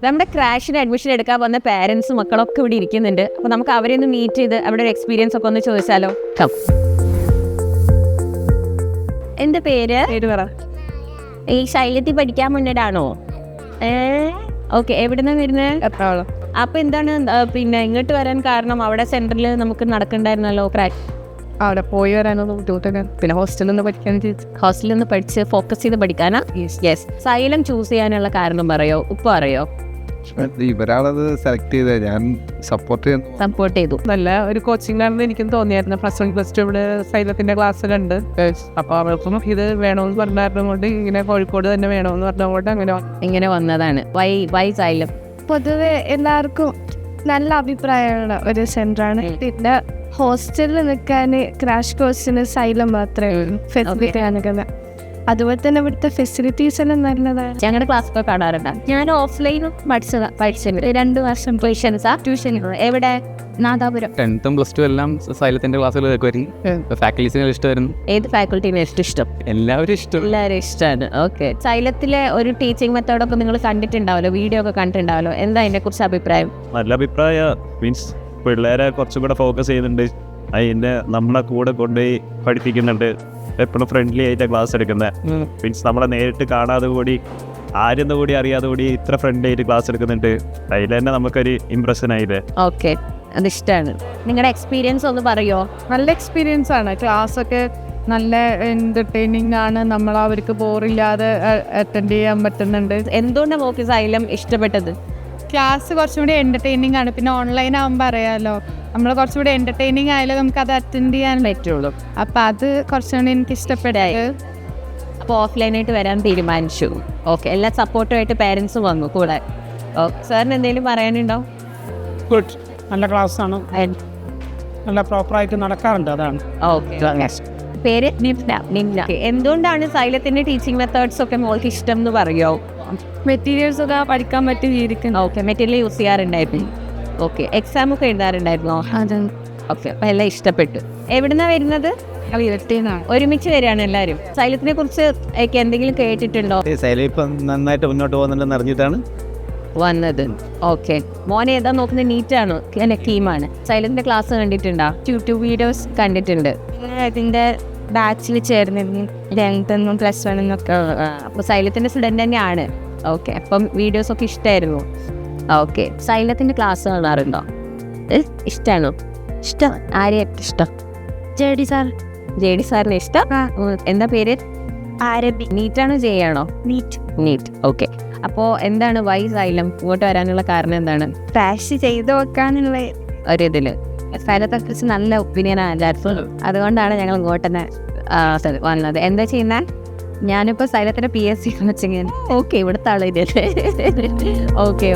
നമ്മുടെ ക്രാഷിന് അഡ്മിഷൻ എടുക്കാൻ വന്ന പാരൻസും മക്കളൊക്കെ ഇവിടെ ഇരിക്കുന്നുണ്ട്. അപ്പോൾ നമുക്ക് അവരെ ഒന്ന് മീറ്റ് ചെയ്ത് അവിടെ ഒരു എക്സ്പീരിയൻസ് ഒക്കെ ഒന്ന് ചോദിച്ചാലോ? എൻ്റെ പേര് ഈ ശൈലത്തിൽ പഠിക്കാൻ മുന്നേടാണോ? ഓക്കെ, എവിടുന്നാണ് വരുന്നത്? അപ്പോൾ എന്താണ് പിന്നെ ഇങ്ങോട്ട് വരാൻ കാരണം? അവിടെ സെൻറ്ററിൽ നമുക്ക് നടക്കണ്ടായിരുന്നല്ലോ ക്രാഷ്. അവിടെ പോയി വരാനൊന്നും ബുദ്ധിമുട്ടൊക്കെ, പിന്നെ ഹോസ്റ്റലിൽ നിന്ന് പഠിച്ച് ഫോക്കസ് ചെയ്ത് പഠിക്കാനാ? യെസ്. സൈലം ചൂസ് ചെയ്യാനുള്ള കാരണം പറയോ? ഉപ്പ് അറിയോ? ഇവരാളത് സെലക്ട് ചെയ്തത്, ഞാൻ സപ്പോർട്ട് ചെയ്തു. നല്ല ഒരു കോച്ചിങ്ങിലാണെന്ന് എനിക്കും തോന്നിയായിരുന്നു. +1 +2 ഇവിടെ സൈലത്തിന്റെ ക്ലാസ്സിലുണ്ട്. അപ്പോൾ അവർക്കും ഇത് വേണമെന്ന് പറഞ്ഞായിരുന്നു കൊണ്ട് ഇങ്ങനെ കോഴിക്കോട് തന്നെ വേണമെന്ന് പറഞ്ഞുകൊണ്ട് ഇങ്ങനെ വന്നതാണ്. Why Xylem? പൊതുവെ എല്ലാവർക്കും നല്ല അഭിപ്രായമുള്ള ഒരു സെന്ററാണ്. പിന്നെ ഹോസ്റ്റലിൽ നിൽക്കാൻ ക്രാഷ് കോഴ്സിന് സൈലം മാത്രമേ ഫെസിലിറ്റി അനുകൂലം. അതുപോലെ തന്നെ ഇവിടുത്തെ ഫെസിലിറ്റീസ് എല്ലാം നല്ലതാണ്. ഞങ്ങളുടെ ക്ലാസ്സൊക്കെ കാണാറുണ്ട്. ഞാൻ ഓഫ്ലൈനും പഠിച്ചിട്ടുണ്ട് 2 വർഷം. ട്യൂഷൻ എവിടെ? നാദാപുരം. 10th + 2 എല്ലാം സൈലത്തിന്റെ ക്ലാസ്സുകൾ കേൾക്കുമായിരുന്നു. ഫാക്കൽറ്റീസിനെ ഇഷ്ടമായിരുന്നു. ഏത് ഫാക്കൽറ്റീനെ ഇഷ്ടം? എല്ലാവരും ഇഷ്ടമാണ്. ഓക്കെ. സൈലത്തിലെ ഒരു ടീച്ചിങ് മെത്തേഡൊക്കെ നിങ്ങൾ കണ്ടിട്ടുണ്ടാവല്ലോ, വീഡിയോ ഒക്കെ കണ്ടിട്ടുണ്ടാവല്ലോ. എന്താ അതിനെ കുറിച്ച് അഭിപ്രായം? നല്ല അഭിപ്രായം. മീൻസ് പിള്ളേരെ കുറച്ചും കൂടെ ഫോക്കസ് ചെയ്യുന്നുണ്ട്. അതിൻ്റെ നമ്മളെ കൂടെ കൊണ്ടുപോയി പഠിപ്പിക്കുന്നുണ്ട്. എപ്പോഴും ഫ്രണ്ട്ലി ആയിട്ട് ക്ലാസ് എടുക്കുന്നത്. മീൻസ് നമ്മളെ നേരിട്ട് കാണാതെ കൂടി ആരെന്ന് കൂടി അറിയാതെ കൂടി ഇത്ര ഫ്രണ്ട്ലി ആയിട്ട് ക്ലാസ് എടുക്കുന്നുണ്ട്. അതിൽ തന്നെ നമുക്കൊരു ഇമ്പ്രഷൻ ആയില്ലേ. ഓക്കെ, അതിഷ്ടമാണ്. നിങ്ങളുടെ എക്സ്പീരിയൻസ് ഒന്ന് പറയോ? നല്ല എക്സ്പീരിയൻസ് ആണ്. ക്ലാസ്സൊക്കെ നല്ല എൻ്റർടൈനിങ് ആണ്. നമ്മൾ അവർക്ക് ബോറില്ലാതെ അറ്റൻഡ് ചെയ്യാൻ പറ്റുന്നുണ്ട്. എന്തുകൊണ്ടാണ് മോക്ക് സൈലം ഇഷ്ടപ്പെട്ടത്? ക്ലാസ് കുറച്ചും കൂടി എൻ്റർടൈനിങ് ആണ്. പിന്നെ ഓൺലൈൻ ആകുമ്പോൾ അറിയാമല്ലോ, നമ്മൾ കുറച്ചും കൂടി എൻ്റർടൈനിങ് ആയാലും നമുക്ക് അത് അറ്റൻഡ് ചെയ്യാൻ പറ്റുള്ളൂ. അപ്പം അത് കുറച്ചും കൂടി എനിക്ക് ഇഷ്ടപ്പെടായി. അപ്പോൾ ഓഫ്ലൈനായിട്ട് വരാൻ തീരുമാനിച്ചു. ഓക്കെ, എല്ലാ സപ്പോർട്ടുമായിട്ട് പേരൻസും വന്നു കൂടെ. ഓക്കെ, സാറിന് എന്തെങ്കിലും പറയാനുണ്ടോ? ഗുഡ്, നല്ല ക്ലാസ്സാണ്, നല്ല പ്രോപ്പറായിട്ട് നടക്കാറുണ്ട്. അതാണ്. ഓക്കെ. പേര് നിംന. എന്തുകൊണ്ടാണ് സൈലത്തിന്റെ ടീച്ചിങ് മെത്തേഡ്സ് ഒക്കെ മോൾക്ക് ഇഷ്ടം എന്ന് പറയോ? മെറ്റീരിയൽസ് ഒക്കെ പഠിക്കാൻ പറ്റി ഇരിക്കുന്നു. ഓക്കെ, മെറ്റീരിയൽ യൂസ് ചെയ്യാറുണ്ടായിരുന്നു. ഓക്കെ, എക്സാം ഒക്കെ എഴുതാറുണ്ടായിരുന്നോ? അതെ. ഓക്കെ, അപ്പോൾ എല്ലാം ഇഷ്ടപ്പെട്ടു. എവിടുന്നാ വരുന്നത്? ഒരുമിച്ച് വരികയാണ് എല്ലാവരും. സൈലത്തിനെ കുറിച്ച് എന്തെങ്കിലും കേട്ടിട്ടുണ്ടോ? സൈലം ഇപ്പം നന്നായിട്ട് മുന്നോട്ട് പോകുന്നുണ്ടെന്ന് അറിഞ്ഞിട്ടാണ് വന്നത്. ഓക്കെ, മോനെ ഏതാ നോക്കുന്നത്? നീറ്റാണോ അല്ലെ കീമാണ്? സൈലത്തിന്റെ ക്ലാസ് കണ്ടിട്ടുണ്ടോ? യൂട്യൂബ് വീഡിയോസ് കണ്ടിട്ടുണ്ട്. ഇതിന്റെ ബാച്ചിൽ ചേർന്നിരുന്നു 10th +1 ഒക്കെ. അപ്പോൾ സൈലത്തിന്റെ സ്റ്റുഡൻറ് തന്നെയാണ്. ഓക്കെ, അപ്പം വീഡിയോസ് ഒക്കെ ഇഷ്ടമായിരുന്നു. ഓക്കെ, സൈലത്തിന്റെ ക്ലാസ് കാണാറുണ്ടോ? ഇഷ്ടമാണോ? ഇഷ്ടം. ആരെയും ഇഷ്ടം? ജെഡി സാറിന് ഇഷ്ടം. എന്താ പേര്? ആരബി. നീറ്റാണോ ചെയ്യാണോ? നീറ്റ്. ഓക്കെ, അപ്പോൾ എന്താണ് വൈ സൈലം ഇങ്ങോട്ട് വരാനുള്ള കാരണം എന്താണ്? ക്രാഷ് ചെയ്ത് വെക്കാനുള്ള ഒരിതിൽ സൈലത്തെ കുറിച്ച് നല്ല ഒപ്പീനിയൻ ആയിരുന്നു. അതുകൊണ്ടാണ് ഞങ്ങൾ ഇങ്ങോട്ട് തന്നെ വന്നത്. എന്താ ചെയ്യുന്നത്? ഞാനിപ്പോൾ സൈലത്തിൻ്റെ PSC വെച്ചെങ്കിൽ. ഓക്കെ, ഇവിടുത്തെ ആളില്ലേ? ഓക്കെ.